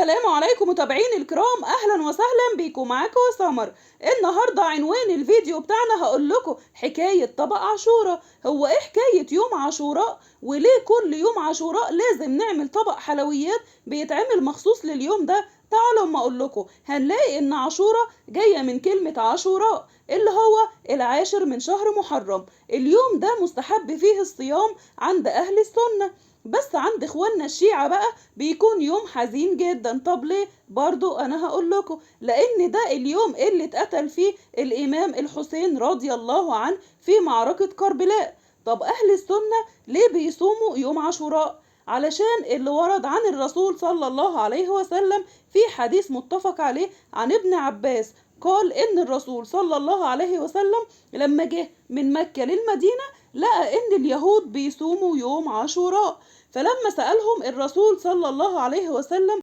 السلام عليكم متابعين الكرام، اهلا وسهلا بيكم. معاكم سمر. النهارده عنوان الفيديو بتاعنا هقول لكم حكايه طبق عاشوراء. هو ايه حكايه يوم عاشوراء وليه كل يوم عاشوراء لازم نعمل طبق حلويات بيتعمل مخصوص لليوم ده؟ تعالوا اما اقول لكم. هنلاقي ان عاشوراء جايه من كلمه عاشوراء اللي هو العاشر من شهر محرم. اليوم ده مستحب فيه الصيام عند اهل السنه، بس عند اخواننا الشيعة بقى بيكون يوم حزين جدا. طب ليه؟ برضو انا هقول لكم. لان ده اليوم اللي اتقتل فيه الامام الحسين رضي الله عنه في معركة كربلاء. طب اهل السنة ليه بيصوموا يوم عاشوراء؟ علشان اللي ورد عن الرسول صلى الله عليه وسلم في حديث متفق عليه عن ابن عباس، قال ان الرسول صلى الله عليه وسلم لما جه من مكة للمدينة لقى ان اليهود بيصوموا يوم عاشوراء، فلما سألهم الرسول صلى الله عليه وسلم